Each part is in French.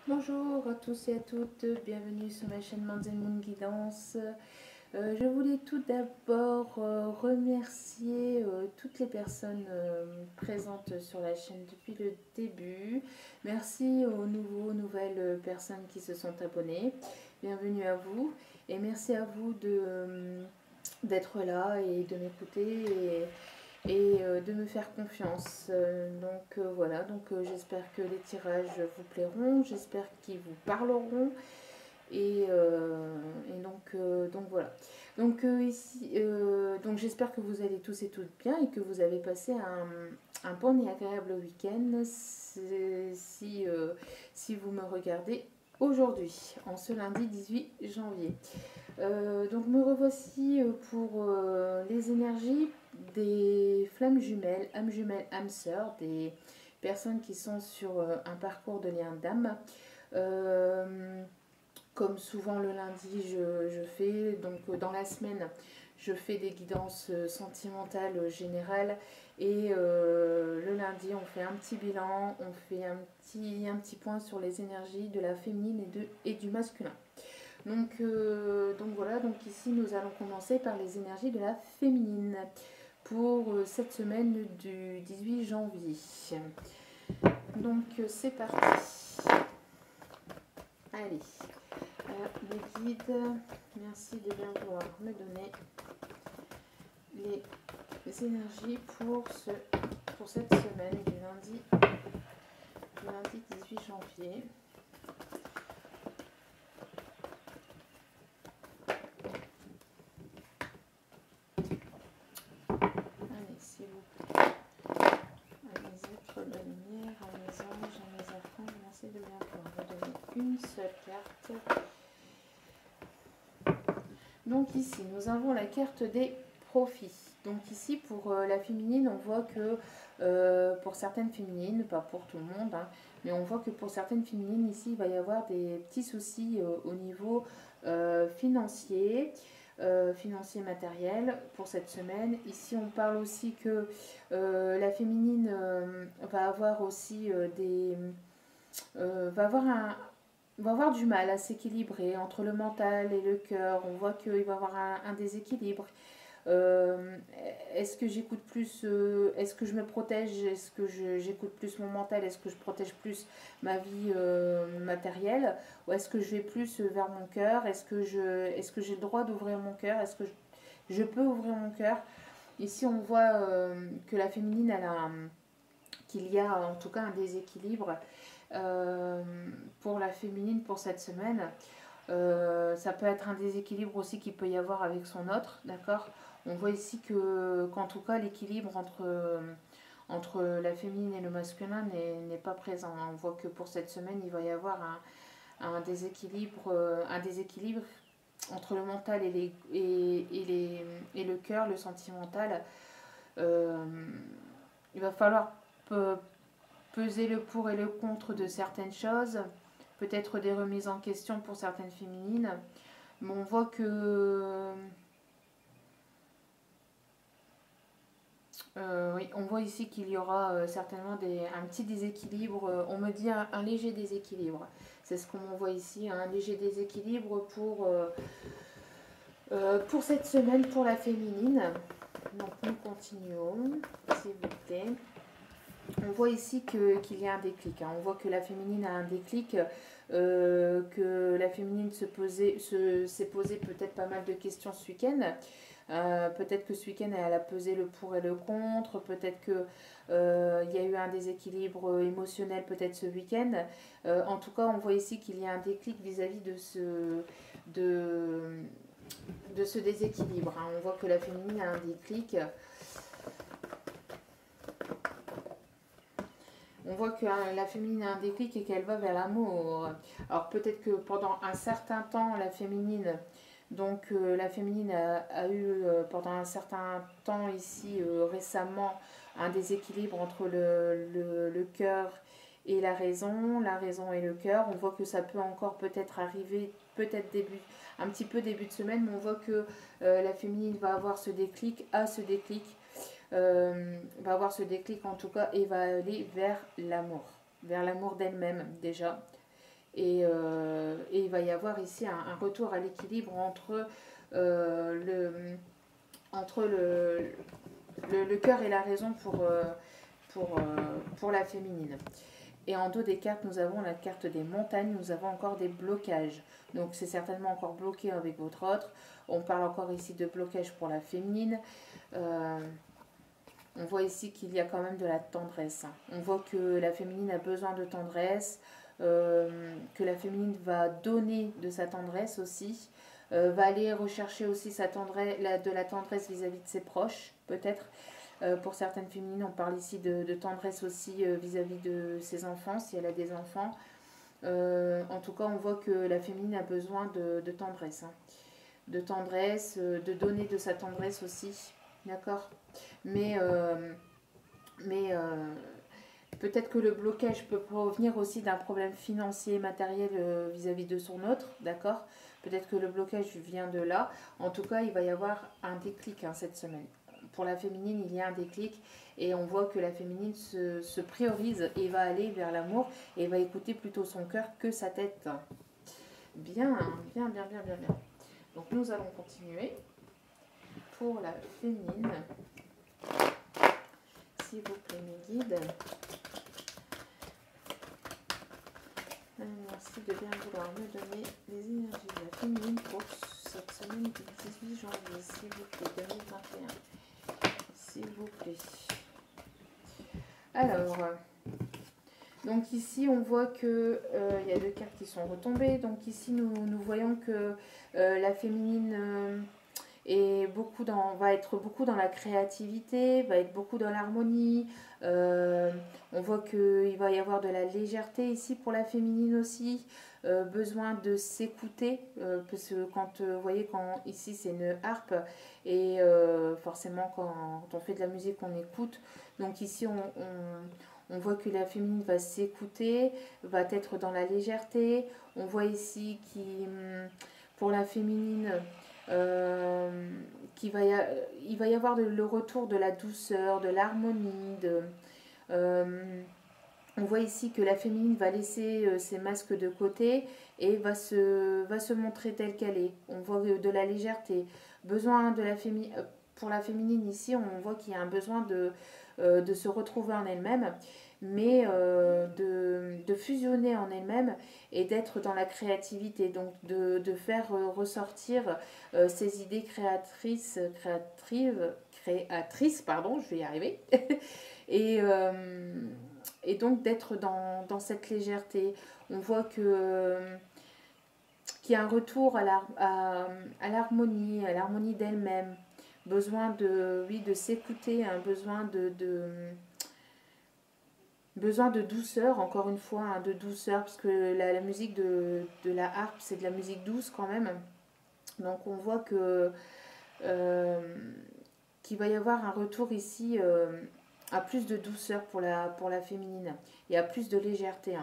Bonjour à tous et à toutes, bienvenue sur ma chaîne Manz Moon Guidance. Je voulais tout d'abord remercier toutes les personnes présentes sur la chaîne depuis le début. Merci aux nouvelles personnes qui se sont abonnées. Bienvenue à vous et merci à vous d'être là et de m'écouter et de me faire confiance. Voilà, j'espère que les tirages vous plairont, j'espère qu'ils vous parleront et donc voilà. Donc j'espère que vous allez tous et toutes bien et que vous avez passé un bon et agréable week-end si vous me regardez aujourd'hui, en ce lundi 18 janvier. Donc me revoici pour les énergies des flammes jumelles, âmes sœurs, des personnes qui sont sur un parcours de lien d'âme. Euh, Comme souvent le lundi, je fais, dans la semaine, je fais des guidances sentimentales générales et le lundi, on fait un petit bilan, on fait un petit point sur les énergies de la féminine et du masculin. Donc voilà, donc ici nous allons commencer par les énergies de la féminine pour cette semaine du 18 janvier. C'est parti. Allez, les guides, merci de bien vouloir me donner les énergies pour cette semaine du lundi 18 janvier. Allez, s'il vous plaît. À mes êtres de lumière, à mes anges, à mes archanges, merci de bien pouvoir me donner une seule carte. Donc ici, nous avons la carte des profits. Donc ici, pour la féminine, on voit que pour certaines féminines, pas pour tout le monde, hein, mais on voit que pour certaines féminines, ici, il va y avoir des petits soucis au niveau financier. Financier matériel pour cette semaine. Ici, on parle aussi que la féminine va avoir aussi va avoir du mal à s'équilibrer entre le mental et le cœur. On voit qu'il va y avoir un déséquilibre. Euh, Est-ce que j'écoute plus, est-ce que je me protège, est-ce que j'écoute plus mon mental, est-ce que je protège plus ma vie matérielle, ou est-ce que je vais plus vers mon cœur, est-ce que j'ai le droit d'ouvrir mon cœur, est-ce que je peux ouvrir mon cœur. Ici on voit que la féminine, qu'il y a en tout cas un déséquilibre euh, pour la féminine pour cette semaine. Ça peut être un déséquilibre aussi qu'il peut y avoir avec son autre, d'accord. On voit ici qu'en tout cas l'équilibre entre la féminine et le masculin n'est pas présent. On voit que pour cette semaine il va y avoir un déséquilibre entre le mental et le cœur, le sentimental. Euh, il va falloir peser le pour et le contre de certaines choses, peut-être des remises en question pour certaines féminines, mais on voit que oui, on voit ici qu'il y aura certainement un petit déséquilibre. On me dit un léger déséquilibre. C'est ce qu'on voit ici, un léger déséquilibre pour cette semaine pour la féminine. Donc nous continuons, s'il vous plaît. On voit ici qu'il y a un déclic. Hein. On voit que la féminine a un déclic, que la féminine s'est posé peut-être pas mal de questions ce week-end. Peut-être que ce week-end elle a pesé le pour et le contre, peut-être que il y a eu un déséquilibre émotionnel peut-être ce week-end. En tout cas, on voit ici qu'il y a un déclic vis-à-vis de, de ce déséquilibre. Hein. On voit que la féminine a un déclic. On voit que la féminine a un déclic et qu'elle va vers l'amour. Alors peut-être que pendant un certain temps, la féminine a eu pendant un certain temps ici récemment un déséquilibre entre le cœur et la raison et le cœur. On voit que ça peut encore peut-être arriver, peut-être un petit peu début de semaine, mais on voit que la féminine va avoir ce déclic, va avoir ce déclic en tout cas et va aller vers l'amour d'elle-même déjà. Et il va y avoir ici un retour à l'équilibre entre le cœur et la raison pour la féminine. Et en dos des cartes, nous avons la carte des montagnes, nous avons encore des blocages. Donc c'est certainement encore bloqué avec votre autre. On parle encore ici de blocage pour la féminine. On voit ici qu'il y a quand même de la tendresse. On voit que la féminine a besoin de tendresse, que la féminine va donner de sa tendresse aussi, va aller rechercher aussi de la tendresse vis-à-vis de ses proches, peut-être. Pour certaines féminines, on parle ici de tendresse aussi vis-à-vis de ses enfants, si elle a des enfants. En tout cas, on voit que la féminine a besoin de tendresse. De tendresse, de donner de sa tendresse aussi. D'accord. Mais peut-être que le blocage peut provenir aussi d'un problème financier et matériel vis-à-vis de son autre. D'accord. Peut-être que le blocage vient de là. En tout cas, il va y avoir un déclic cette semaine. Pour la féminine, il y a un déclic et on voit que la féminine se priorise et va aller vers l'amour et va écouter plutôt son cœur que sa tête. Bien, bien, bien, bien, bien, bien. Donc nous allons continuer. Pour la féminine, s'il vous plaît mes guides. Merci de bien vouloir me donner les énergies de la féminine pour cette semaine du 18 janvier, s'il vous plaît, 2021. S'il vous plaît. Alors, donc ici on voit que il y a deux cartes qui sont retombées. Donc ici nous voyons que la féminine va être beaucoup dans la créativité, va être beaucoup dans l'harmonie. On voit qu'il va y avoir de la légèreté ici pour la féminine aussi. Besoin de s'écouter, parce que vous voyez, ici c'est une harpe, et forcément quand on fait de la musique on écoute. Donc ici on voit que la féminine va s'écouter, va être dans la légèreté. On voit ici pour la féminine, il va y avoir le retour de la douceur, de l'harmonie. On voit ici que la féminine va laisser ses masques de côté et va se montrer telle qu'elle est. On voit de la légèreté. Besoin de pour la féminine ici, on voit qu'il y a un besoin de se retrouver en elle-même, mais de fusionner en elle-même et d'être dans la créativité, donc de faire ressortir ses idées créatrices, pardon, je vais y arriver, et, et donc d'être dans cette légèreté. On voit qu'il y a un retour à l'harmonie d'elle-même, besoin de s'écouter, un besoin de douceur, encore une fois, de douceur, parce que la musique de la harpe, c'est de la musique douce quand même. Donc on voit qu'il va y avoir un retour ici à plus de douceur pour la féminine et à plus de légèreté.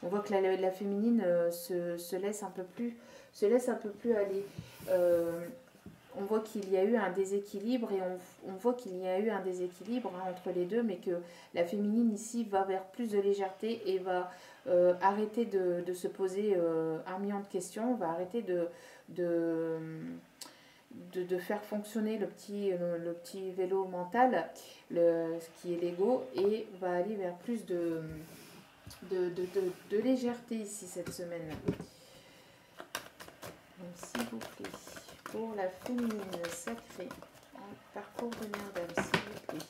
On voit que la féminine se laisse un peu plus aller. On voit qu'il y a eu un déséquilibre et on voit qu'il y a eu un déséquilibre entre les deux, mais que la féminine ici va vers plus de légèreté et va arrêter de se poser 1 million de questions, va arrêter de faire fonctionner le petit vélo mental, ce qui est l'ego, et va aller vers plus de légèreté ici cette semaine. Donc, s'il vous plaît, pour la féminine sacrée, parcours de Myrdal, s'il vous plaît.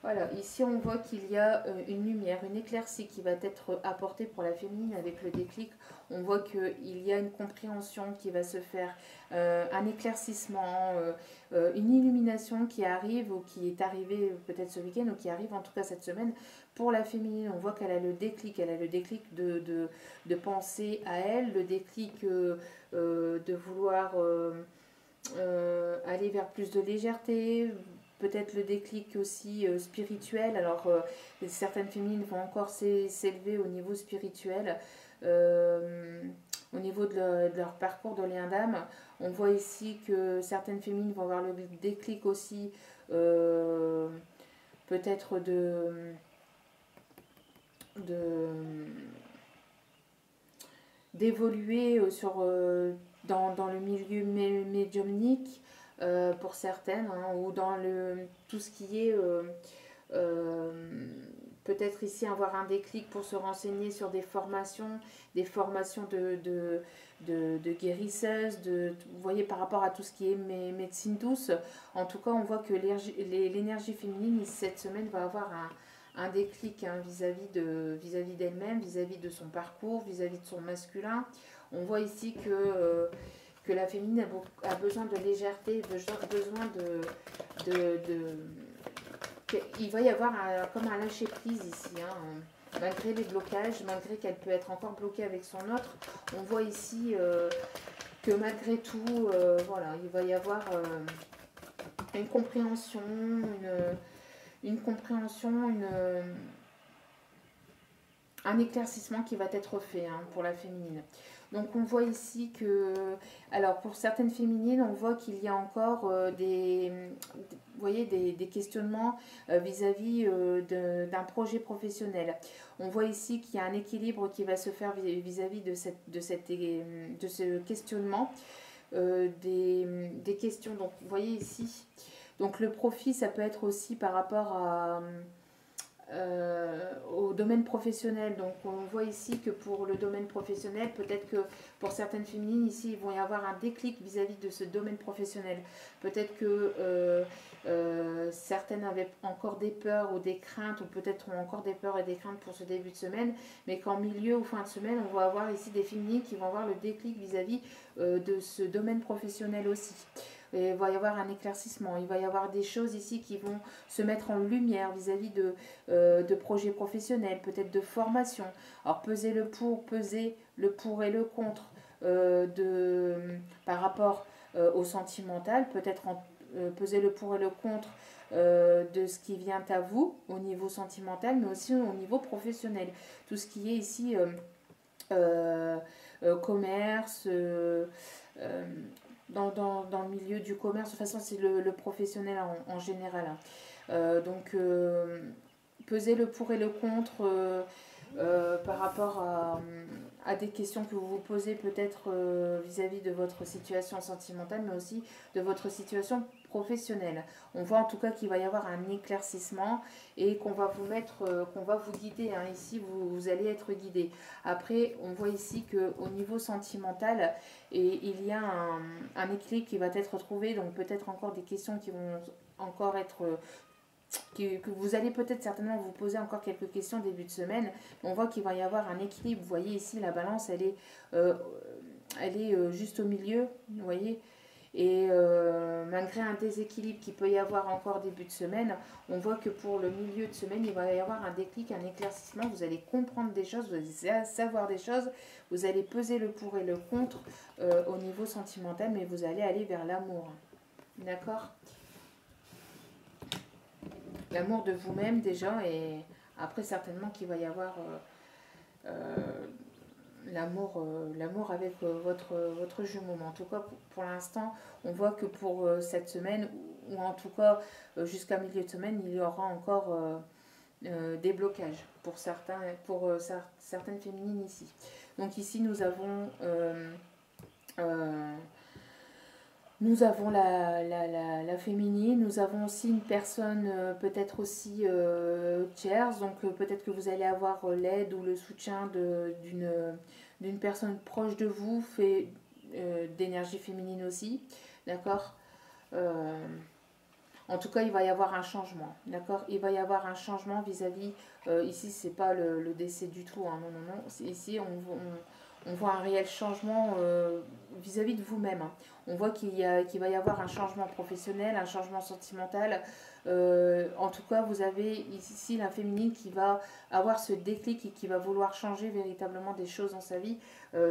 Voilà, ici on voit qu'il y a une lumière, une éclaircie qui va être apportée pour la féminine avec le déclic. On voit qu'il y a une compréhension qui va se faire, un éclaircissement, une illumination qui arrive ou qui est arrivée peut-être ce week-end ou qui arrive en tout cas cette semaine pour la féminine. On voit qu'elle a le déclic, de penser à elle, le déclic de vouloir aller vers plus de légèreté. Peut-être le déclic aussi spirituel. Alors, certaines féminines vont encore s'élever au niveau spirituel, au niveau de leur parcours de lien d'âme. On voit ici que certaines féminines vont avoir le déclic aussi, peut-être d'évoluer dans le milieu médiumnique pour certaines, hein, ou dans tout ce qui est euh, peut-être ici avoir un déclic pour se renseigner sur des formations de guérisseuses, vous voyez, par rapport à tout ce qui est médecine douce. En tout cas, on voit que l'énergie féminine, cette semaine, va avoir un déclic, hein, vis-à-vis d'elle-même, vis-à-vis de son parcours, vis-à-vis de son masculin. On voit ici que la féminine a besoin de légèreté, besoin il va y avoir comme un lâcher-prise ici, hein, malgré les blocages, malgré qu'elle peut être encore bloquée avec son autre. On voit ici que malgré tout, voilà, il va y avoir une compréhension, un éclaircissement qui va être fait, hein, pour la féminine. Donc on voit ici que, alors pour certaines féminines, on voit qu'il y a encore vous voyez, des questionnements vis-à-vis d'un projet professionnel. On voit ici qu'il y a un équilibre qui va se faire vis-à-vis de ce questionnement, des questions. Donc vous voyez ici, donc le profit, ça peut être aussi par rapport au domaine professionnel. Donc on voit ici que pour le domaine professionnel, peut-être que pour certaines féminines ici, ils vont y avoir un déclic vis-à-vis de ce domaine professionnel. Peut-être que certaines avaient encore des peurs ou des craintes, ou peut-être ont encore des peurs et des craintes pour ce début de semaine, mais qu'en milieu ou fin de semaine, on va avoir ici des féminines qui vont avoir le déclic vis-à-vis de ce domaine professionnel aussi. Et il va y avoir un éclaircissement, il va y avoir des choses ici qui vont se mettre en lumière vis-à-vis de projets professionnels, peut-être de formation. Alors peser le pour et le contre par rapport au sentimental, peut-être peser le pour et le contre de ce qui vient à vous au niveau sentimental, mais aussi au niveau professionnel. Tout ce qui est ici commerce, dans le milieu du commerce. De toute façon, c'est le professionnel en général, hein. Donc, peser le pour et le contre par rapport à des questions que vous vous posez peut-être vis-à-vis de votre situation sentimentale, mais aussi de votre situation professionnelle. On voit en tout cas qu'il va y avoir un éclaircissement et qu'on va qu'on va vous guider, hein. Ici, vous allez être guidé. Après, on voit ici qu'au niveau sentimental, il y a un équilibre qui va être trouvé, donc peut-être encore des questions qui vont encore être que vous allez peut-être certainement vous poser encore quelques questions début de semaine. On voit qu'il va y avoir un équilibre. Vous voyez ici, la balance, elle est juste au milieu, vous voyez. Et malgré un déséquilibre qu'il peut y avoir encore début de semaine, on voit que pour le milieu de semaine, il va y avoir un déclic, un éclaircissement. Vous allez comprendre des choses, vous allez savoir des choses, vous allez peser le pour et le contre au niveau sentimental, mais vous allez aller vers l'amour. D'accord ? L'amour de vous-même déjà, et après certainement qu'il va y avoir l'amour avec votre jumeau. Mais en tout cas, pour l'instant, on voit que pour cette semaine, ou en tout cas jusqu'à milieu de semaine, il y aura encore des blocages pour certaines féminines ici. Donc ici, nous avons la féminine, nous avons aussi une personne peut-être aussi tierce, donc peut-être que vous allez avoir l'aide ou le soutien d'une personne proche de vous, fait d'énergie féminine aussi, d'accord. En tout cas, il va y avoir un changement, d'accord. Il va y avoir un changement vis-à-vis, ici c'est pas le décès du tout, hein, non, non, non, ici on voit un réel changement vis-à-vis de vous-même, hein. On voit qu'il va y avoir un changement professionnel, un changement sentimental. En tout cas, vous avez ici la féminine qui va avoir ce déclic et qui va vouloir changer véritablement des choses dans sa vie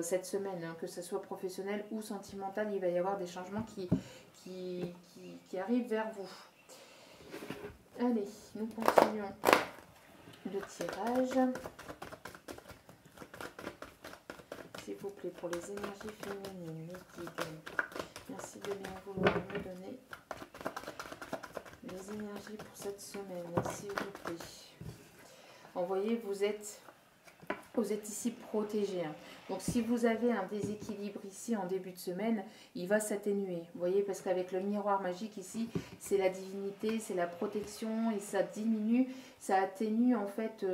cette semaine, hein, que ce soit professionnel ou sentimental. Il va y avoir des changements qui arrivent vers vous. Allez, nous continuons le tirage. S'il vous plaît, pour les énergies féminines, les guides. Merci de bien vouloir me donner les énergies pour cette semaine, s'il vous plaît. Vous voyez, vous êtes Vous êtes ici protégé. Hein. Donc si vous avez un déséquilibre ici en début de semaine, il va s'atténuer. Vous voyez, parce qu'avec le miroir magique ici, c'est la divinité, c'est la protection et ça diminue, ça atténue en fait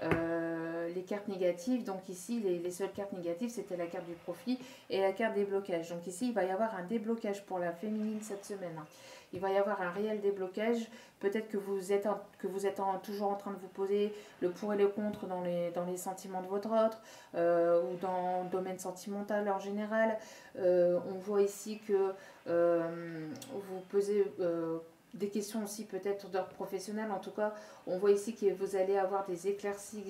les cartes négatives. Donc ici, les seules cartes négatives, c'était la carte du profit et la carte des blocages. Donc ici, il va y avoir un déblocage pour la féminine cette semaine. Hein. Il va y avoir un réel déblocage. Peut-être que vous êtes, toujours en train de vous poser le pour et le contre dans les sentiments de votre autre ou dans le domaine sentimental en général. On voit ici que vous posez des questions aussi peut-être d'ordre professionnel. En tout cas, on voit ici que vous allez avoir des éclaircies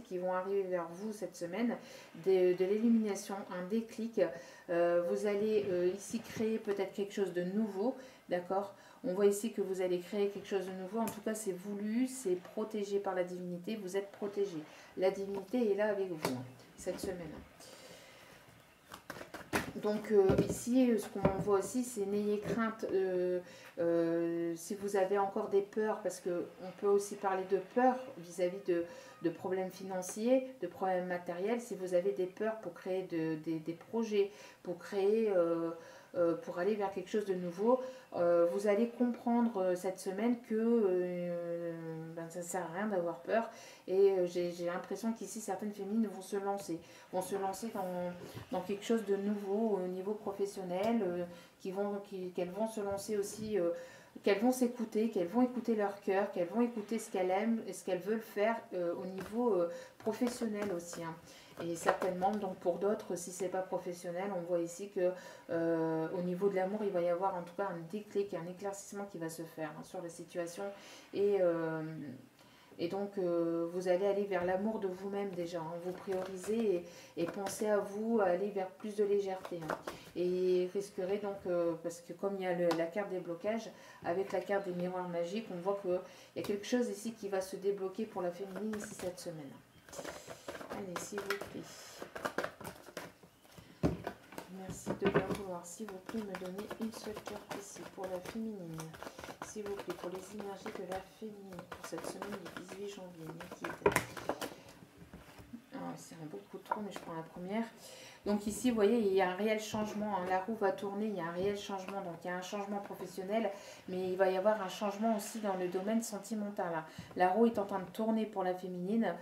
qui vont arriver vers vous cette semaine, de l'illumination, un déclic. Vous allez ici créer peut-être quelque chose de nouveau, d'accord ? On voit ici que vous allez créer quelque chose de nouveau. En tout cas, c'est voulu, c'est protégé par la divinité. Vous êtes protégé. La divinité est là avec vous cette semaine. Donc ici, ce qu'on voit aussi, c'est n'ayez crainte si vous avez encore des peurs, parce qu'on peut aussi parler de peur vis-à-vis de problèmes financiers, de problèmes matériels. Si vous avez des peurs pour créer des projets, pour créer... pour aller vers quelque chose de nouveau, vous allez comprendre cette semaine que ça ne sert à rien d'avoir peur. Et j'ai l'impression qu'ici, certaines féminines vont se lancer dans quelque chose de nouveau au niveau professionnel, qu'elles vont se lancer aussi, qu'elles vont s'écouter, qu'elles vont écouter leur cœur, qu'elles vont écouter ce qu'elles aiment et ce qu'elles veulent faire au niveau professionnel aussi. Hein. Et certainement, donc pour d'autres, si c'est pas professionnel, on voit ici que au niveau de l'amour, il va y avoir en tout cas un déclic, un éclaircissement qui va se faire hein, sur la situation. Et donc, vous allez aller vers l'amour de vous-même déjà. Hein. Vous priorisez et pensez à vous, à aller vers plus de légèreté. Hein. Et risquerez donc, parce que comme il y a la carte des blocages, avec la carte des miroirs magiques, on voit qu'il y a quelque chose ici qui va se débloquer pour la féminine ici cette semaine. Allez, s'il vous plaît. Merci de bien vouloir, s'il vous plaît, me donner une seule carte ici pour la féminine. S'il vous plaît, pour les énergies de la féminine pour cette semaine du 18 janvier. C'est un beaucoup trop, mais je prends la première. Donc ici, vous voyez, il y a un réel changement. Hein. La roue va tourner, il y a un réel changement. Donc il y a un changement professionnel, mais il va y avoir un changement aussi dans le domaine sentimental. Hein. La roue est en train de tourner pour la féminine.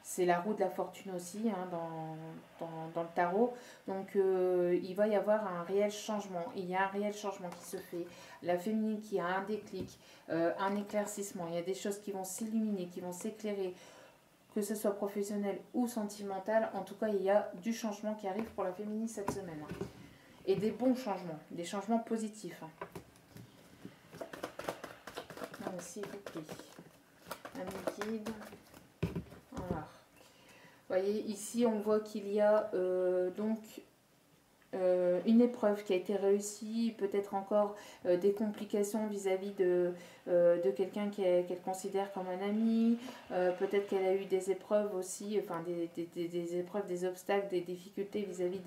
C'est la roue de la fortune aussi hein, dans le tarot. Donc il va y avoir un réel changement. Il y a un réel changement qui se fait. La féminine qui a un déclic, un éclaircissement. Il y a des choses qui vont s'illuminer, qui vont s'éclairer, que ce soit professionnel ou sentimental. En tout cas, il y a du changement qui arrive pour la féminine cette semaine. Hein. Et des bons changements, des changements positifs. Hein. S'il vous plaît. Un guide. Voilà. Vous voyez, ici, on voit qu'il y a donc une épreuve qui a été réussie, peut-être encore des complications vis-à-vis de quelqu'un qu'elle considère comme un ami, peut-être qu'elle a eu des épreuves aussi, enfin des épreuves, des obstacles, des difficultés vis-à-vis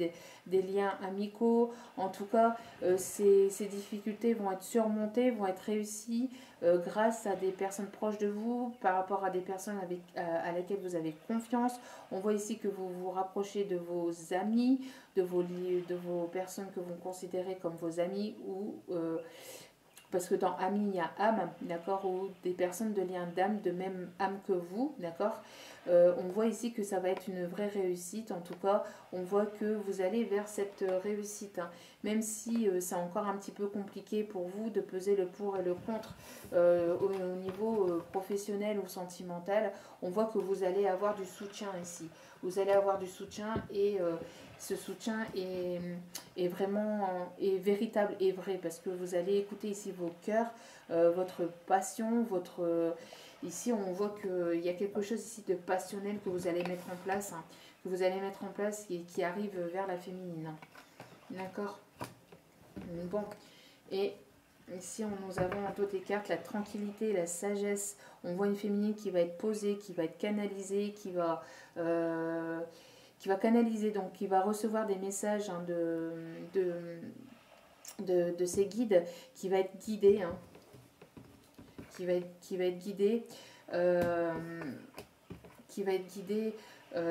des liens amicaux. En tout cas, ces difficultés vont être surmontées, vont être réussies grâce à des personnes proches de vous, par rapport à des personnes à laquelle vous avez confiance. On voit ici que vous vous rapprochez de vos amis, de vos personnes que vous considérez comme vos amis ou parce que dans ami il y a âme, d'accord, ou des personnes de lien d'âme, de même âme que vous, d'accord. On voit ici que ça va être une vraie réussite. En tout cas, on voit que vous allez vers cette réussite, hein. Même si c'est encore un petit peu compliqué pour vous de peser le pour et le contre au niveau professionnel ou sentimental. On voit que vous allez avoir du soutien ici. Vous allez avoir du soutien et ce soutien est vraiment est véritable et vrai parce que vous allez écouter ici vos cœurs, votre passion, ici on voit qu'il y a quelque chose ici de passionnel que vous allez mettre en place, hein, qui arrive vers la féminine. D'accord. Bon, et ici nous avons d'autres cartes, la tranquillité, la sagesse. On voit une féminine qui va être posée, qui va être canalisée, qui va canaliser, donc qui va recevoir des messages hein, de ses guides, qui va être guidée, hein, qui va être guidée. euh, qui va être guidée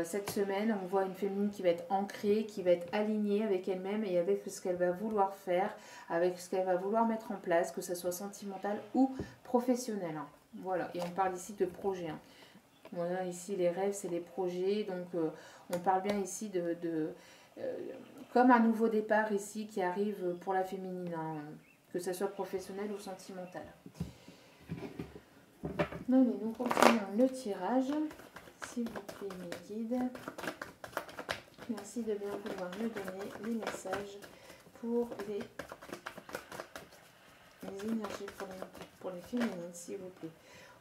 cette semaine. On voit une féminine qui va être ancrée, qui va être alignée avec elle-même et avec ce qu'elle va vouloir faire, avec ce qu'elle va vouloir mettre en place, que ce soit sentimental ou professionnel. Hein. Voilà, et on parle ici de projet. Hein. Voilà, ici les rêves, c'est les projets. Donc on parle bien ici comme un nouveau départ ici qui arrive pour la féminine, hein, que ce soit professionnel ou sentimental. Non, mais nous continuons le tirage. S'il vous plaît, mes guides. Merci de bien vouloir me donner les messages pour les énergies pour les féminines, s'il vous plaît.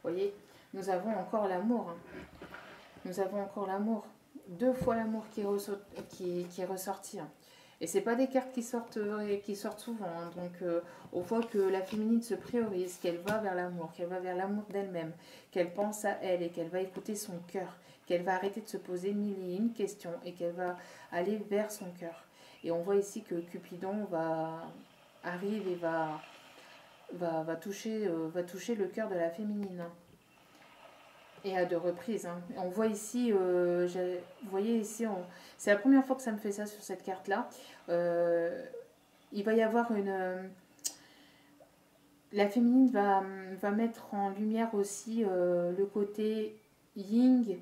Vous voyez, nous avons encore l'amour. Hein. Nous avons encore l'amour. 2 fois l'amour qui est ressorti. Hein. Et c'est pas des cartes qui sortent souvent. Hein. Donc on voit que la féminine se priorise, qu'elle va vers l'amour, qu'elle va vers l'amour d'elle-même, qu'elle pense à elle et qu'elle va écouter son cœur, qu'elle va arrêter de se poser 1001 questions et qu'elle va aller vers son cœur. Et on voit ici que Cupidon arrive et va toucher le cœur de la féminine. Hein. Et à 2 reprises. Hein. On voit ici, vous voyez ici, c'est la première fois que ça me fait ça sur cette carte-là. Il va y avoir la féminine va mettre en lumière aussi le côté yang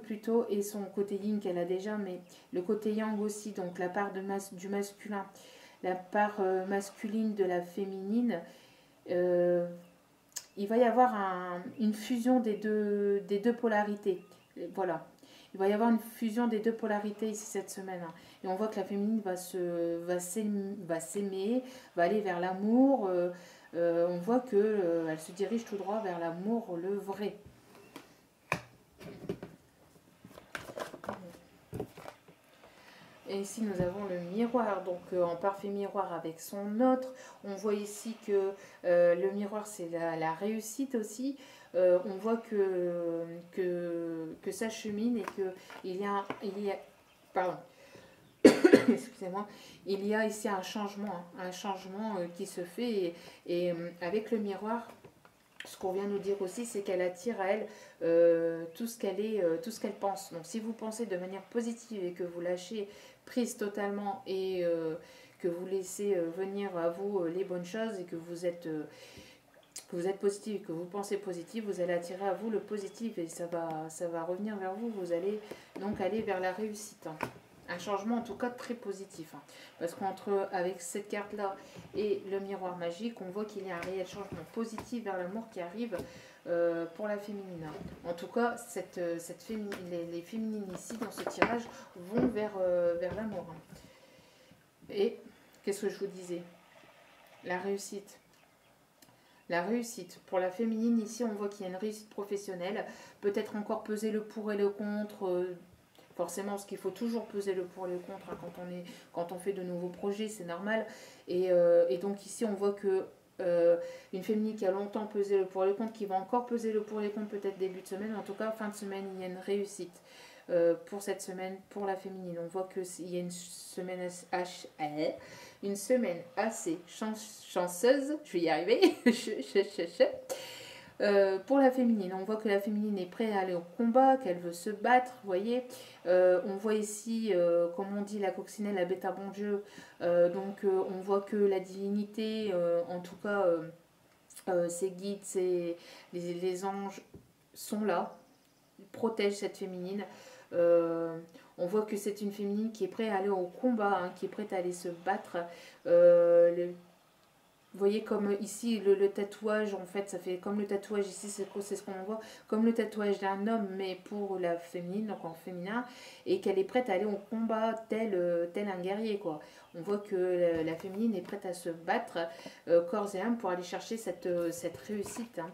plutôt, et son côté yin qu'elle a déjà, mais le côté yang aussi, donc la part du masculin, la part masculine de la féminine. Il va y avoir une fusion des deux polarités. Voilà. Il va y avoir une fusion des 2 polarités ici cette semaine. Hein. Et on voit que la féminine va s'aimer, va aller vers l'amour. On voit qu'elle se dirige tout droit vers l'amour, le vrai. Et ici, nous avons le miroir, donc en parfait miroir avec son autre. On voit ici que le miroir, c'est la réussite aussi. On voit que ça chemine et qu'il y a, pardon, excusez-moi, il y a ici un changement qui se fait. Et avec le miroir, ce qu'on vient nous dire aussi, c'est qu'elle attire à elle tout ce qu'elle pense. Donc si vous pensez de manière positive et que vous lâchez prise totalement et que vous laissez venir à vous les bonnes choses et que vous êtes positif, que vous pensez positif, vous allez attirer à vous le positif et ça va revenir vers vous. Vous allez donc aller vers la réussite. Hein. Un changement en tout cas très positif. Hein. Parce qu'avec cette carte-là et le miroir magique, on voit qu'il y a un réel changement positif vers l'amour qui arrive pour la féminine. Hein. En tout cas, les féminines ici, dans ce tirage, vont vers l'amour. Hein. Et qu'est-ce que je vous disais? La réussite. La réussite. Pour la féminine, ici, on voit qu'il y a une réussite professionnelle. Peut-être encore peser le pour et le contre. Forcément, parce qu'il faut toujours peser le pour et le contre hein, quand on fait de nouveaux projets, c'est normal. Et donc ici, on voit que une féminine qui a longtemps pesé le pour et le contre, qui va encore peser le pour et le contre peut-être début de semaine, en tout cas fin de semaine, il y a une réussite pour cette semaine, pour la féminine. On voit qu'il y a une semaine assez chanceuse, je vais y arriver, pour la féminine, on voit que la féminine est prête à aller au combat, qu'elle veut se battre, vous voyez. On voit ici, comme on dit, la coccinelle, la bête à bon Dieu. Donc on voit que la divinité, en tout cas, ses guides, les anges sont là, ils protègent cette féminine. On voit que c'est une féminine qui est prête à aller au combat, hein, qui est prête à aller se battre. Vous voyez comme ici le tatouage, en fait, ça fait comme le tatouage ici, c'est ce qu'on voit, comme le tatouage d'un homme, mais pour la féminine, donc en féminin, et qu'elle est prête à aller au combat tel un guerrier, quoi. On voit que la féminine est prête à se battre corps et âme pour aller chercher cette réussite. Hein.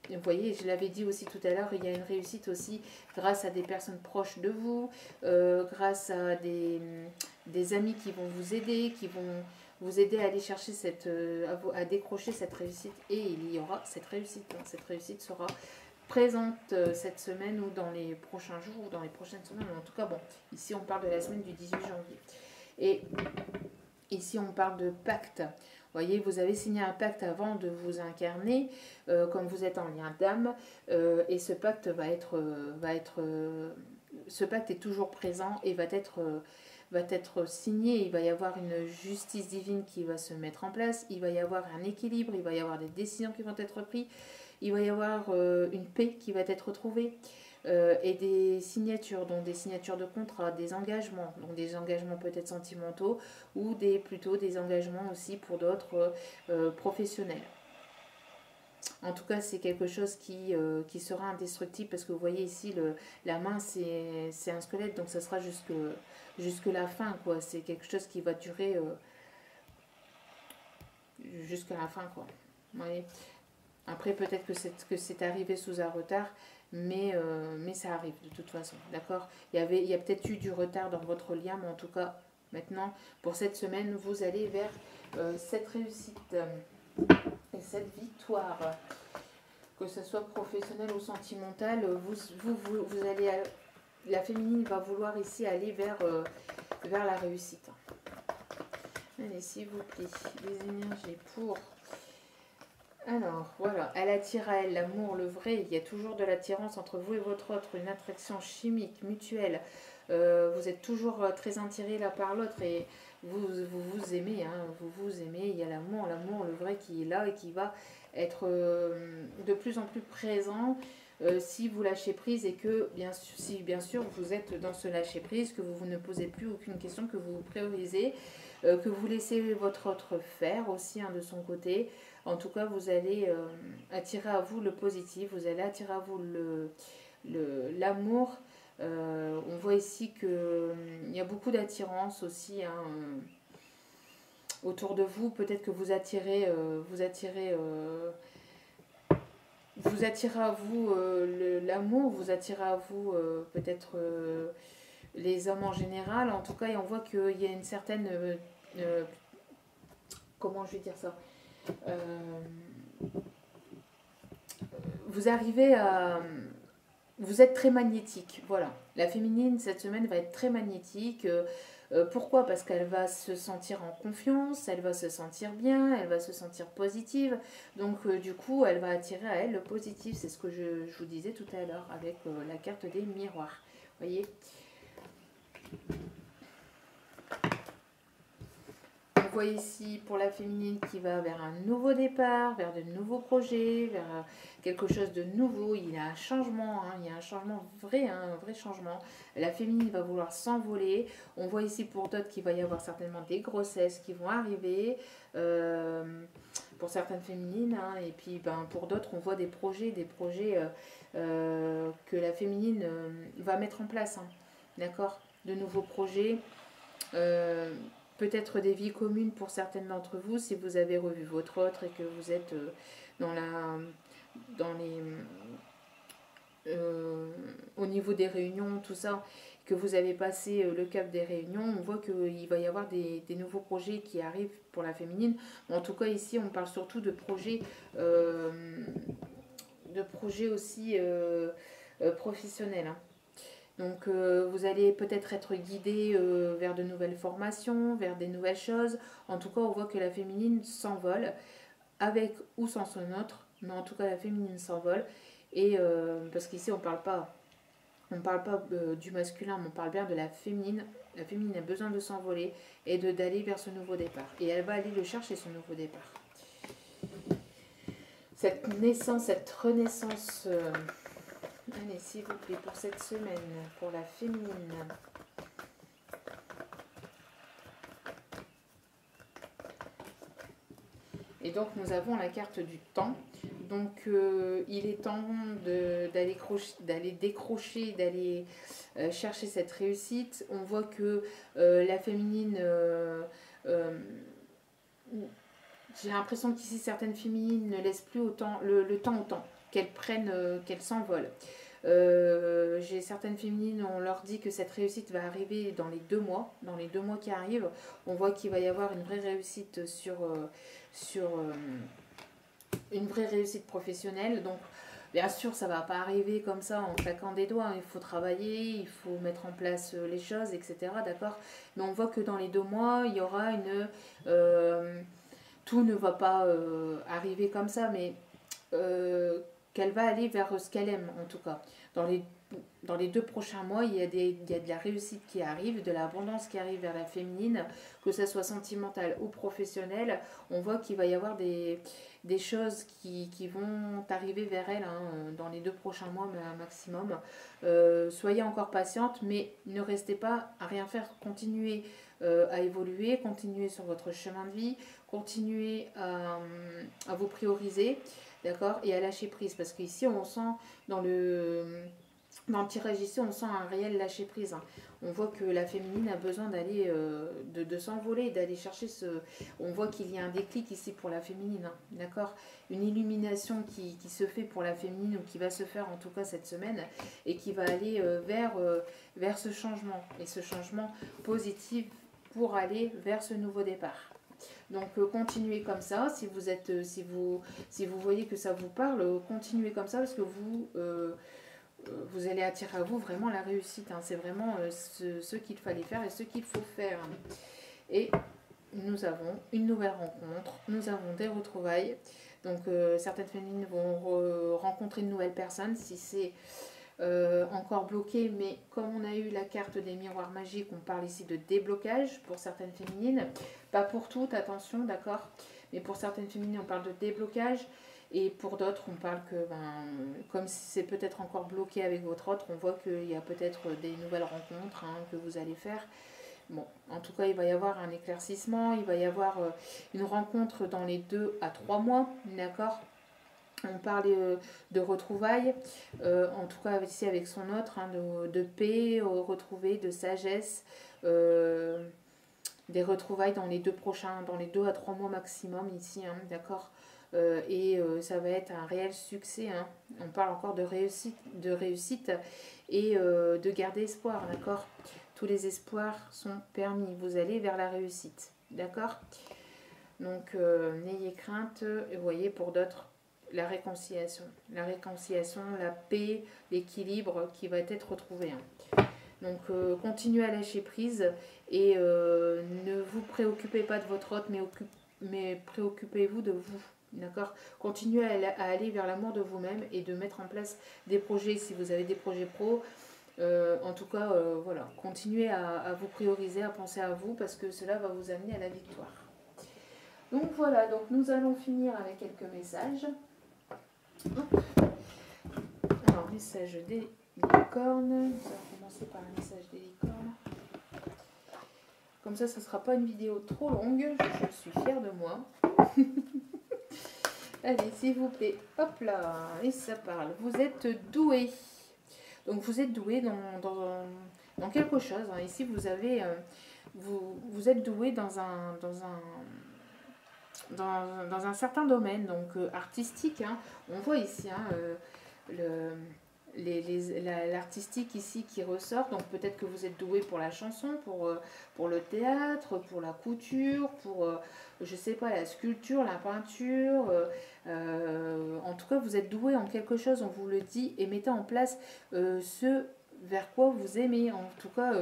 Vous voyez, je l'avais dit aussi tout à l'heure, il y a une réussite aussi grâce à des personnes proches de vous, grâce à des amis qui vont vous aider, qui vont vous aider à aller chercher à décrocher cette réussite, et il y aura cette réussite. Hein. Cette réussite sera présente cette semaine ou dans les prochains jours ou dans les prochaines semaines. En tout cas, bon, ici on parle de la semaine du 18 janvier. Et ici on parle de pacte. Voyez, vous avez signé un pacte avant de vous incarner, comme vous êtes en lien d'âme, et ce pacte ce pacte est toujours présent et va être signé. Il va y avoir une justice divine qui va se mettre en place, il va y avoir un équilibre, il va y avoir des décisions qui vont être prises, il va y avoir une paix qui va être trouvée. Et des signatures, donc des signatures de contrat, des engagements, donc des engagements peut-être sentimentaux ou plutôt des engagements aussi pour d'autres professionnels. En tout cas, c'est quelque chose qui sera indestructible parce que vous voyez ici, la main, c'est un squelette, donc ça sera jusque la fin, quoi. C'est quelque chose qui va durer jusqu'à la fin, quoi. Vous voyez. Après, peut-être que c'est arrivé sous un retard, mais ça arrive de toute façon, d'accord. Il y a peut-être eu du retard dans votre lien, mais en tout cas, maintenant, pour cette semaine, vous allez vers cette réussite et cette victoire. Que ce soit professionnel ou sentimental, vous allez... La féminine va vouloir ici aller vers la réussite. Allez, s'il vous plaît, les énergies pour... Alors, voilà, elle attire à elle l'amour, le vrai. Il y a toujours de l'attirance entre vous et votre autre, une attraction chimique, mutuelle. Vous êtes toujours très attirés l'un par l'autre et vous aimez, hein, vous aimez. Il y a l'amour, le vrai qui est là et qui va être de plus en plus présent si vous lâchez prise et que, bien sûr, vous êtes dans ce lâcher prise, que vous ne posez plus aucune question, que vous vous priorisez, que vous laissez votre autre faire aussi de son côté. En tout cas, vous allez attirer à vous le positif, vous allez attirer à vous l'amour. On voit ici qu'il y a beaucoup d'attirance aussi autour de vous. Peut-être que vous attirez à vous l'amour, vous attirez à vous peut-être les hommes en général. En tout cas, et on voit qu'il y a une certaine... comment je vais dire ça vous arrivez à... Vous êtes très magnétique, voilà. La féminine, cette semaine, va être très magnétique. Pourquoi? Parce qu'elle va se sentir en confiance, elle va se sentir bien, elle va se sentir positive. Donc, du coup, elle va attirer à elle le positif. C'est ce que je vous disais tout à l'heure avec la carte des miroirs. Vous voyez? On voit ici pour la féminine qui va vers un nouveau départ, vers de nouveaux projets, vers quelque chose de nouveau. Il y a un changement, il y a un changement vrai, un vrai changement. La féminine va vouloir s'envoler. On voit ici pour d'autres qu'il va y avoir certainement des grossesses qui vont arriver. Pour certaines féminines, et puis pour d'autres, on voit des projets que la féminine va mettre en place. D'accord? De nouveaux projets. Peut-être des vies communes pour certaines d'entre vous si vous avez revu votre autre et que vous êtes au niveau des réunions, tout ça, que vous avez passé le cap des réunions. On voit qu'il va y avoir des nouveaux projets qui arrivent pour la féminine. En tout cas, ici, on parle surtout de projets aussi professionnels. Donc vous allez peut-être être guidé vers de nouvelles formations, vers des nouvelles choses. En tout cas, on voit que la féminine s'envole, avec ou sans son autre, mais en tout cas la féminine s'envole. Et parce qu'ici on parle pas du masculin, mais on parle bien de la féminine. La féminine a besoin de s'envoler et d'aller vers ce nouveau départ. Et elle va aller le chercher, ce nouveau départ. Cette naissance, cette renaissance... Allez, s'il vous plaît, pour cette semaine, pour la féminine. Et donc, nous avons la carte du temps. Donc, il est temps d'aller décrocher, d'aller chercher cette réussite. On voit que la féminine... j'ai l'impression qu'ici, certaines féminines ne laissent plus le temps au temps, qu'elles s'envolent. J'ai certaines féminines, on leur dit que cette réussite va arriver dans les 2 mois. Dans les 2 mois qui arrivent, on voit qu'il va y avoir une vraie réussite sur une vraie réussite professionnelle. Donc, bien sûr, ça ne va pas arriver comme ça en claquant des doigts. Il faut travailler, il faut mettre en place les choses, etc. D'accord? Mais on voit que dans les 2 mois, il y aura tout ne va pas arriver comme ça, mais qu'elle va aller vers ce qu'elle aime, en tout cas. Dans les 2 prochains mois, il y a de la réussite qui arrive, de l'abondance qui arrive vers la féminine, que ce soit sentimentale ou professionnelle. On voit qu'il va y avoir des choses qui vont arriver vers elle dans les 2 prochains mois maximum. Soyez encore patiente, mais ne restez pas à rien faire. Continuez à évoluer, continuez sur votre chemin de vie, continuez à vous prioriser, d'accord, et à lâcher prise. Parce qu'ici, on sent dans le tirage ici, on sent un réel lâcher prise. On voit que la féminine a besoin d'aller, de s'envoler, d'aller chercher ce... On voit qu'il y a un déclic ici pour la féminine, d'accord. Une illumination qui se fait pour la féminine, ou qui va se faire en tout cas cette semaine, et qui va aller vers ce changement. Et ce changement positif pour aller vers ce nouveau départ. Donc continuez comme ça. Si vous voyez que ça vous parle, continuez comme ça, parce que vous allez attirer à vous vraiment la réussite. C'est vraiment ce qu'il fallait faire et ce qu'il faut faire. Et nous avons une nouvelle rencontre, nous avons des retrouvailles. Donc certaines féminines vont rencontrer une nouvelle personne si c'est encore bloqué, mais comme on a eu la carte des miroirs magiques, on parle ici de déblocage pour certaines féminines, pas pour toutes, attention, d'accord, mais pour certaines féminines on parle de déblocage, et pour d'autres on parle que comme c'est peut-être encore bloqué avec votre autre, on voit qu'il y a peut-être des nouvelles rencontres que vous allez faire. Bon, en tout cas il va y avoir un éclaircissement, il va y avoir une rencontre dans les 2 à 3 mois, d'accord. On parle de retrouvailles, en tout cas ici avec son autre, de paix retrouvée, de sagesse, des retrouvailles dans les 2 à 3 mois maximum ici, d'accord. Et ça va être un réel succès. On parle encore de réussite et de garder espoir, d'accord. Tous les espoirs sont permis. Vous allez vers la réussite, d'accord. Donc n'ayez crainte. Vous voyez, pour d'autres, la réconciliation, la paix, l'équilibre qui va être retrouvé. Donc continuez à lâcher prise et ne vous préoccupez pas de votre autre, mais préoccupez-vous de vous. D'accord. Continuez à aller vers l'amour de vous-même et de mettre en place des projets si vous avez des projets pro. En tout cas, voilà, continuez à vous prioriser, à penser à vous, parce que cela va vous amener à la victoire. Donc voilà, donc nous allons finir avec quelques messages. Alors, message des licornes. Nous allons commencer par un message des licornes. Comme ça ne sera pas une vidéo trop longue. Je suis fière de moi. Allez, s'il vous plaît. Hop là. Et ça parle. Vous êtes doué. Donc, vous êtes doué dans quelque chose. Ici, vous avez... vous êtes doué dans un certain domaine, donc artistique. On voit ici l'artistique ici qui ressort. Donc peut-être que vous êtes doué pour la chanson, pour le théâtre, pour la couture, pour je sais pas, la sculpture, la peinture. En tout cas, vous êtes doué en quelque chose, on vous le dit, et mettez en place ce vers quoi vous aimez, en tout cas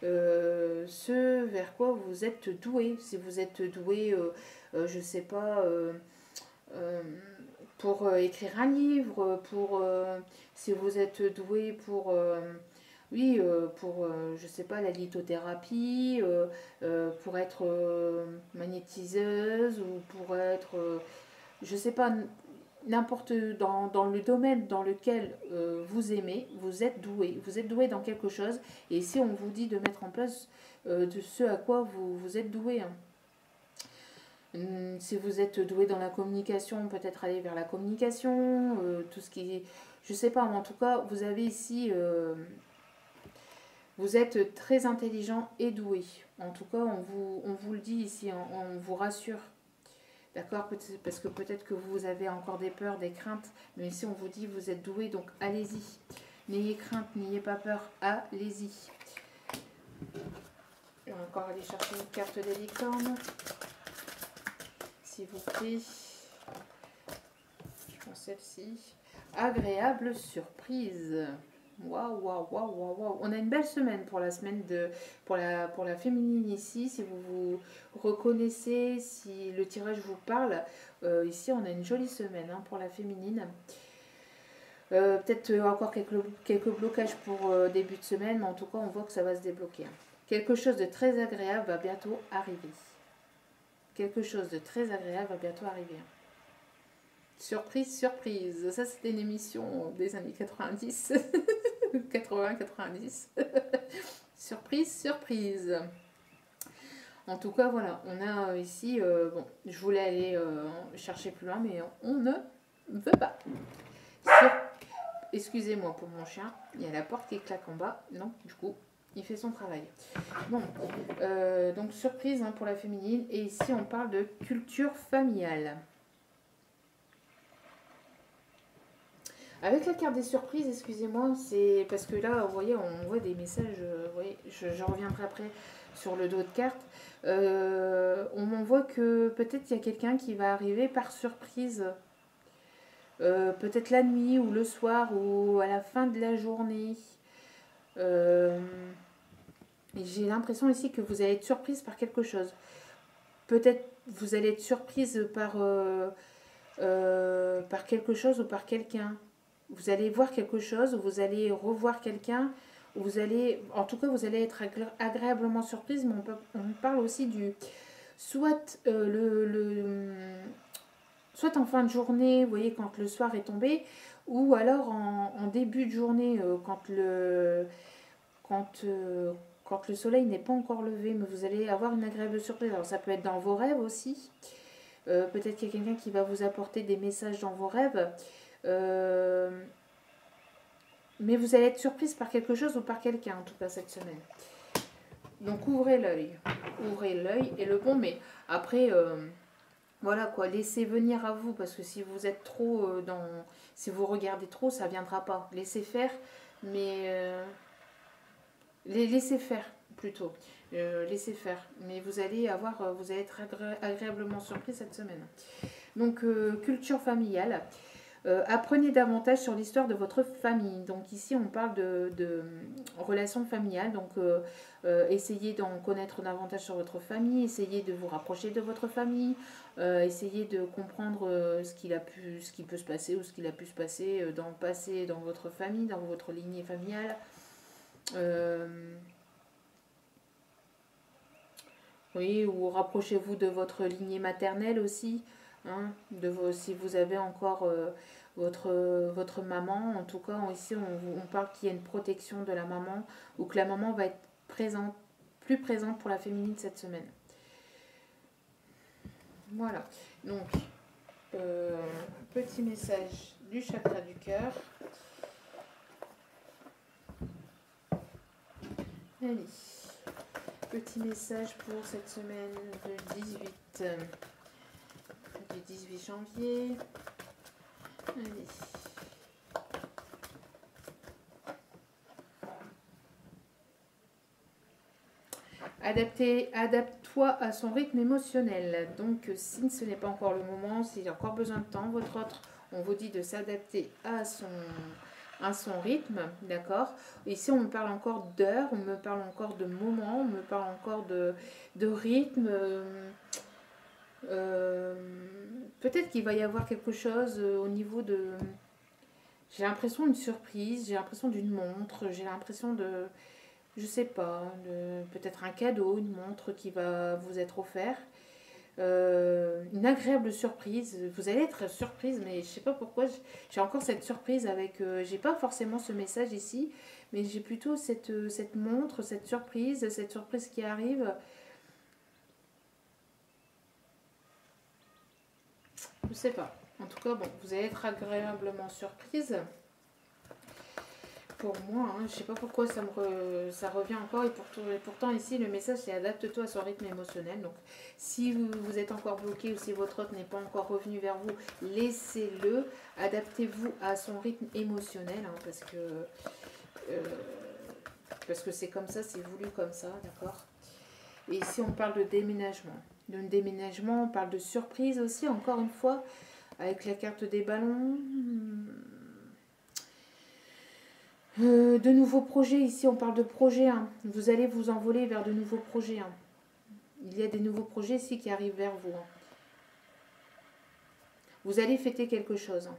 ce vers quoi vous êtes doué. Si vous êtes doué, je sais pas, pour écrire un livre, si vous êtes doué pour je sais pas, la lithothérapie, pour être magnétiseuse, ou pour être je sais pas, n'importe, dans le domaine dans lequel vous aimez, vous êtes doué dans quelque chose. Et ici on vous dit de mettre en place de ce à quoi vous êtes doué. Si vous êtes doué dans la communication, peut-être aller vers la communication, tout ce qui est, je sais pas, mais en tout cas vous avez ici, vous êtes très intelligent et doué. En tout cas on vous le dit ici, on vous rassure. D'accord, parce que peut-être que vous avez encore des peurs, des craintes, mais ici on vous dit vous êtes doué, donc allez-y. N'ayez crainte, n'ayez pas peur, allez-y. On va encore aller chercher une carte des licornes, s'il vous plaît. Je prends celle-ci. Agréable surprise. Waouh, waouh, waouh, waouh, waouh. On a une belle semaine pour la semaine de pour la féminine ici. Si vous vous reconnaissez, si le tirage vous parle, ici on a une jolie semaine hein, pour la féminine. Peut-être encore quelques blocages pour début de semaine, mais en tout cas on voit que ça va se débloquer. Hein. Quelque chose de très agréable va bientôt arriver. Quelque chose de très agréable va bientôt arriver. Hein. Surprise, surprise. Ça, c'était une émission des années 90. 80-90. Surprise, surprise. En tout cas, voilà. On a ici... bon, je voulais aller chercher plus loin, mais on ne veut pas. Excusez-moi pour mon chien. Il y a la porte qui claque en bas. Non, du coup, il fait son travail. Bon, donc surprise hein, pour la féminine. Et ici, on parle de culture familiale. Avec la carte des surprises, excusez-moi, c'est parce que là, vous voyez, on voit des messages, vous voyez, je reviendrai après sur le dos de carte. On m'envoie que peut-être il y a quelqu'un qui va arriver par surprise, peut-être la nuit ou le soir ou à la fin de la journée. Et j'ai l'impression ici que vous allez être surprise par quelque chose. Peut-être vous allez être surprise par quelque chose ou par quelqu'un. Vous allez voir quelque chose, vous allez revoir quelqu'un, vous allez, en tout cas, vous allez être agréablement surprise, mais on parle aussi du, soit, soit en fin de journée, vous voyez, quand le soir est tombé, ou alors en début de journée, quand, quand le soleil n'est pas encore levé, mais vous allez avoir une agréable surprise. Alors ça peut être dans vos rêves aussi, peut-être qu'il y a quelqu'un qui va vous apporter des messages dans vos rêves. Mais vous allez être surprise par quelque chose ou par quelqu'un, en tout cas cette semaine. Donc ouvrez l'œil. Ouvrez l'œil et le bon, mais après, voilà quoi, laissez venir à vous, parce que si vous êtes trop dans... Si vous regardez trop, ça ne viendra pas. Laissez faire, mais... laissez faire, plutôt. Laissez faire. Mais vous allez être agréablement surpris cette semaine. Donc, culture familiale. Apprenez davantage sur l'histoire de votre famille. Donc ici, on parle de relations familiales. Donc essayez d'en connaître davantage sur votre famille. Essayez de vous rapprocher de votre famille. Essayez de comprendre ce qui peut se passer ou ce qu'il a pu se passer dans le passé, dans votre famille, dans votre lignée familiale. Oui, ou rapprochez-vous de votre lignée maternelle aussi. Hein, si vous avez encore votre maman, en tout cas ici on parle qu'il y a une protection de la maman ou que la maman va être plus présente pour la féminine cette semaine. Voilà, donc petit message du chakra du cœur. Allez, petit message pour cette semaine du 18 janvier. Allez. Adapte-toi à son rythme émotionnel. Donc, si ce n'est pas encore le moment, s'il y a encore besoin de temps, votre autre, on vous dit de s'adapter à son rythme, d'accord. Ici, on me parle encore d'heures, on me parle encore de moments, on me parle encore de rythme. Peut-être qu'il va y avoir quelque chose au niveau de... J'ai l'impression d'une surprise, j'ai l'impression d'une montre, j'ai l'impression de... Je sais pas, peut-être un cadeau, une montre qui va vous être offert. Une agréable surprise. Vous allez être surprise, mais je sais pas pourquoi. J'ai encore cette surprise avec... j'ai pas forcément ce message ici, mais j'ai plutôt cette montre, cette surprise qui arrive. Je sais pas. En tout cas, bon, vous allez être agréablement surprise. Pour moi, hein, je sais pas pourquoi ça revient encore et pourtant ici le message c'est adapte-toi à son rythme émotionnel. Donc si vous êtes encore bloqué ou si votre hôte n'est pas encore revenu vers vous, laissez-le, adaptez-vous à son rythme émotionnel hein, parce que c'est comme ça, c'est voulu comme ça, d'accord. Et ici on parle de déménagement. De déménagement, on parle de surprise aussi, encore une fois, avec la carte des ballons. De nouveaux projets, ici on parle de projets, hein. Vous allez vous envoler vers de nouveaux projets, hein. Il y a des nouveaux projets ici qui arrivent vers vous, hein. Vous allez fêter quelque chose, hein.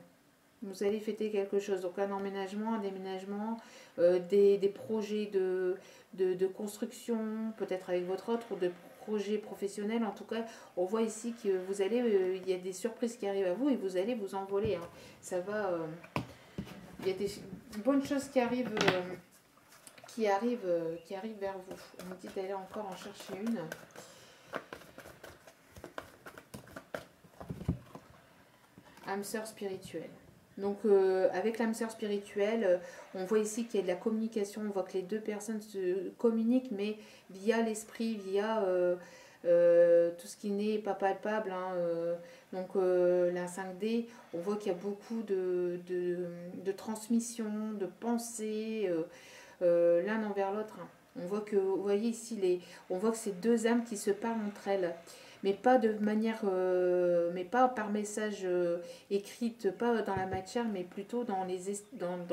Vous allez fêter quelque chose, donc un emménagement, un déménagement, des projets de construction, peut-être avec votre autre, ou de projets professionnels. En tout cas, on voit ici que vous allez, il y a des surprises qui arrivent à vous et vous allez vous envoler, hein. Ça va, il y a des bonnes choses qui arrivent vers vous. On me dit d'aller encore en chercher une. Âme sœur spirituelle. Donc avec l'âme sœur spirituelle, on voit ici qu'il y a de la communication, on voit que les deux personnes se communiquent, mais via l'esprit, via tout ce qui n'est pas palpable, hein, donc la 5D, on voit qu'il y a beaucoup de transmission, de pensée, l'un envers l'autre, hein. On voit que, vous voyez ici, on voit que c'est deux âmes qui se parlent entre elles, mais pas de manière, mais pas par message écrite, pas dans la matière, mais plutôt dans les étoiles,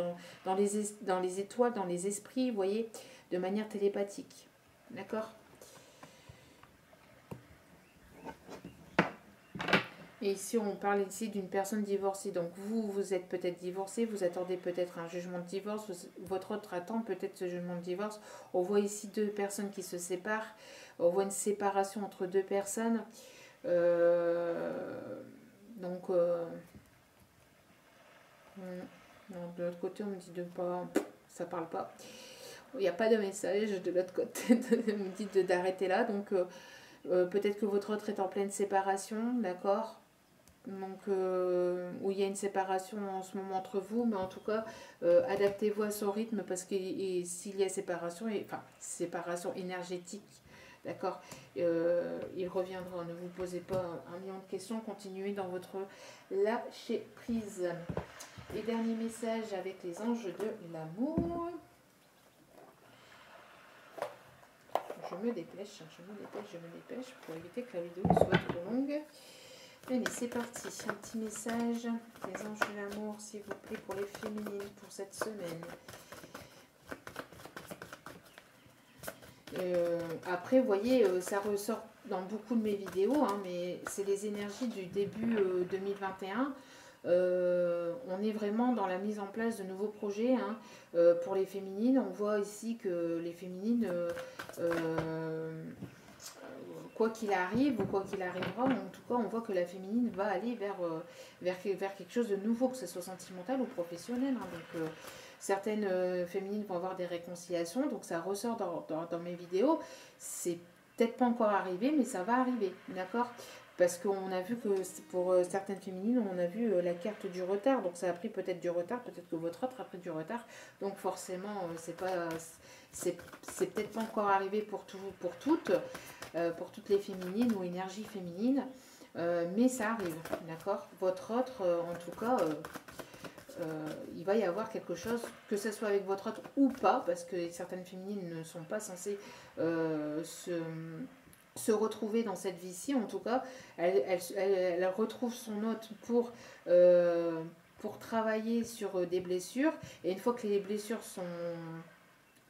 dans les esprits, vous voyez, de manière télépathique. D'accord? Et ici, on parle ici d'une personne divorcée. Donc vous êtes peut-être divorcé, vous attendez peut-être un jugement de divorce, votre autre attend peut-être ce jugement de divorce. On voit ici deux personnes qui se séparent, on voit une séparation entre deux personnes. Donc, de l'autre côté, on me dit de pas, ça parle pas. Il n'y a pas de message de l'autre côté, on me dit d'arrêter là. Donc, peut-être que votre autre est en pleine séparation, d'accord? Donc, où il y a une séparation en ce moment entre vous, mais en tout cas, adaptez-vous à son rythme parce que s'il y a séparation, enfin, séparation énergétique, d'accord, il reviendra. Ne vous posez pas un million de questions, continuez dans votre lâcher prise. Et dernier message avec les anges de l'amour. Je me dépêche pour éviter que la vidéo soit trop longue. Allez, c'est parti. Un petit message des anges de l'amour, s'il vous plaît, pour les féminines pour cette semaine. Après, vous voyez, ça ressort dans beaucoup de mes vidéos, hein, mais c'est les énergies du début 2021. On est vraiment dans la mise en place de nouveaux projets, hein, pour les féminines. On voit ici que les féminines, quoi qu'il arrive ou quoi qu'il arrivera, en tout cas, on voit que la féminine va aller vers quelque chose de nouveau, que ce soit sentimental ou professionnel, hein. Donc, certaines féminines vont avoir des réconciliations, donc ça ressort dans mes vidéos. C'est peut-être pas encore arrivé, mais ça va arriver, d'accord? Parce qu'on a vu que pour certaines féminines, on a vu la carte du retard, donc ça a pris peut-être du retard, peut-être que votre autre a pris du retard, donc forcément, c'est peut-être pas encore arrivé pour toutes les féminines ou énergies féminines, mais ça arrive, d'accord? Votre autre, en tout cas, il va y avoir quelque chose, que ce soit avec votre autre ou pas, parce que certaines féminines ne sont pas censées se retrouver dans cette vie-ci. En tout cas, elle retrouve son hôte pour travailler sur des blessures. Et une fois que les blessures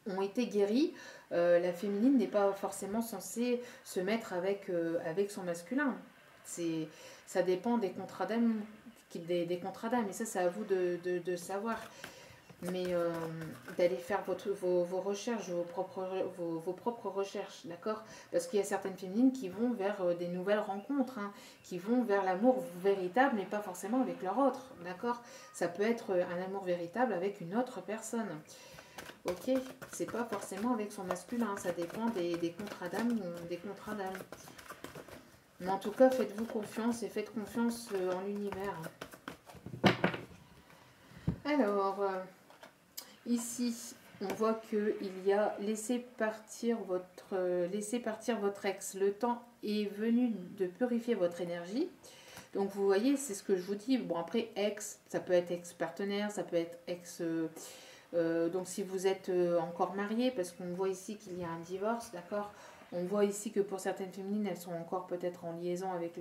ont été guéries, la féminine n'est pas forcément censée se mettre avec son masculin. Ça dépend des contrats d'âme, des contrats d'âme, et ça c'est à vous de savoir. Mais d'aller faire vos recherches, vos propres recherches, d'accord? Parce qu'il y a certaines féminines qui vont vers des nouvelles rencontres, hein, qui vont vers l'amour véritable, mais pas forcément avec leur autre, d'accord? Ça peut être un amour véritable avec une autre personne. Ok, c'est pas forcément avec son masculin, ça dépend des contrats d'âme ou des contrats d'âme. Mais en tout cas, faites-vous confiance et faites confiance en l'univers. Alors, ici, on voit qu'il y a laissé partir votre ex. Le temps est venu de purifier votre énergie. Donc, vous voyez, c'est ce que je vous dis. Bon, après, ex, ça peut être ex-partenaire, ça peut être ex... donc si vous êtes encore marié, parce qu'on voit ici qu'il y a un divorce, d'accord? On voit ici que pour certaines féminines, elles sont encore peut-être en liaison avec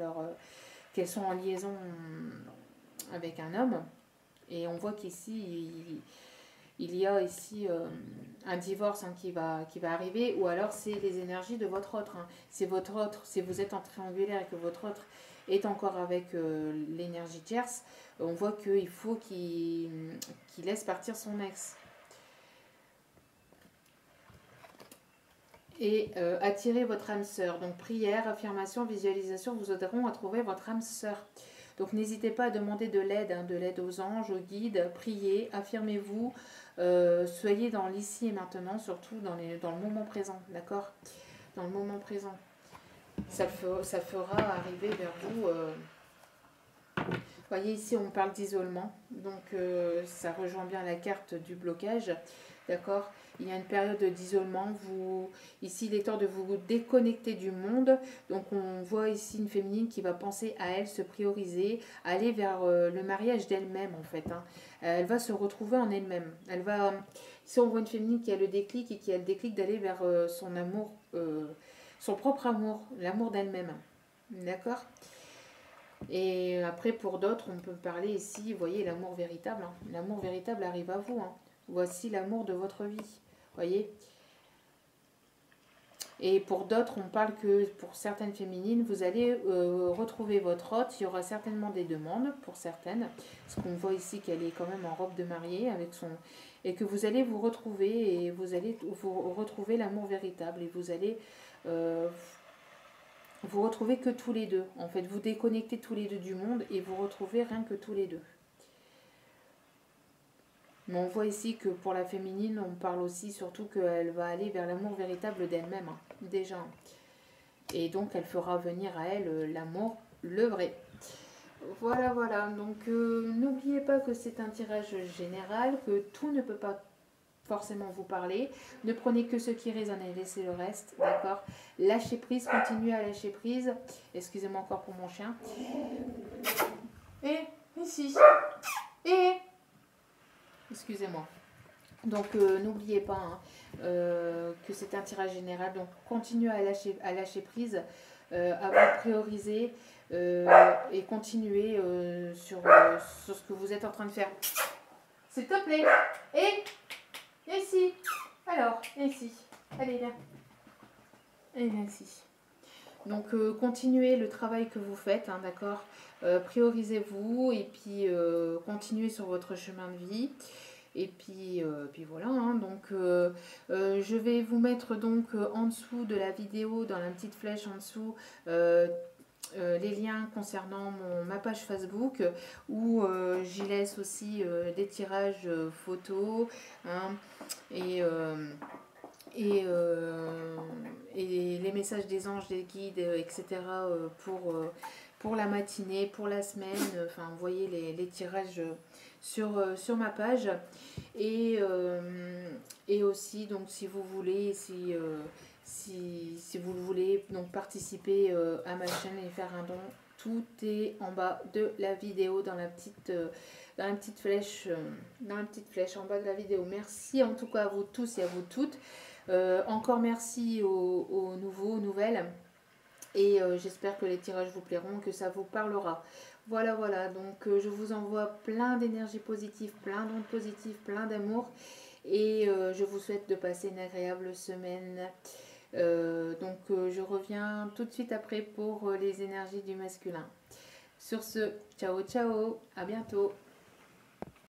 qu'elles sont en liaison avec un homme. Et on voit qu'ici, il y a ici un divorce hein, qui va arriver, ou alors c'est les énergies de votre autre. Hein. C'est votre autre, si vous êtes en triangulaire et que votre autre est encore avec l'énergie tierce, on voit qu'il faut qu'il laisse partir son ex. Et attirer votre âme sœur. Donc prière, affirmation, visualisation vous aideront à trouver votre âme sœur. Donc n'hésitez pas à demander de l'aide, hein, de l'aide aux anges, aux guides, priez, affirmez-vous, soyez dans l'ici et maintenant, surtout dans le moment présent, d'accord? Dans le moment présent. Ça fera arriver vers vous. Voyez ici on parle d'isolement, donc ça rejoint bien la carte du blocage, d'accord? Il y a une période d'isolement, ici il est temps de vous déconnecter du monde, donc on voit ici une féminine qui va penser à elle, se prioriser, aller vers le mariage d'elle-même en fait, hein. Elle va se retrouver en elle-même, si on voit une féminine qui a le déclic et qui a le déclic d'aller vers son amour, son propre amour, l'amour d'elle-même, d'accord? Et après, pour d'autres, on peut parler ici, vous voyez, l'amour véritable. Hein. L'amour véritable arrive à vous. Hein. Voici l'amour de votre vie. Voyez. Et pour d'autres, on parle que pour certaines féminines, vous allez retrouver votre hôte. Il y aura certainement des demandes pour certaines. Parce qu'on voit ici qu'elle est quand même en robe de mariée avec son... Et que vous allez vous retrouver et vous allez vous retrouver l'amour véritable. Et vous allez... vous retrouvez que tous les deux. En fait, vous déconnectez tous les deux du monde et vous retrouvez rien que tous les deux. Mais on voit ici que pour la féminine, on parle aussi surtout qu'elle va aller vers l'amour véritable d'elle-même, hein, déjà. Et donc, elle fera venir à elle l'amour, le vrai. Voilà, voilà. Donc, n'oubliez pas que c'est un tirage général, que tout ne peut pas forcément vous parler. Ne prenez que ce qui résonne et laissez le reste, d'accord? Lâchez prise, continuez à lâcher prise. Excusez-moi encore pour mon chien. Et ici. Et excusez-moi. Donc n'oubliez pas hein, que c'est un tirage général. Donc continuez à lâcher prise, à vous prioriser et continuez sur ce que vous êtes en train de faire. S'il te plaît. Et ici. Alors, ici. Allez, viens. Et viens ici. Donc, continuez le travail que vous faites, hein, d'accord? Priorisez-vous et puis continuez sur votre chemin de vie. Et puis voilà, hein, donc je vais vous mettre donc en dessous de la vidéo, dans la petite flèche en dessous, les liens concernant ma page Facebook où j'y laisse aussi des tirages photos hein, et, et, les messages des anges, des guides, etc. Pour la matinée, pour la semaine. Enfin, vous voyez les tirages sur ma page. Et aussi, donc, si vous voulez, si vous le voulez, donc participer à ma chaîne et faire un don, tout est en bas de la vidéo dans la petite flèche en bas de la vidéo. Merci en tout cas à vous tous et à vous toutes. Encore merci aux nouveaux, aux nouvelles. Et j'espère que les tirages vous plairont, que ça vous parlera. Voilà, voilà. Donc je vous envoie plein d'énergie positive, plein d'ondes positives, plein d'amour. Et je vous souhaite de passer une agréable semaine. Donc je reviens tout de suite après pour les énergies du masculin. Sur ce, ciao ciao, à bientôt.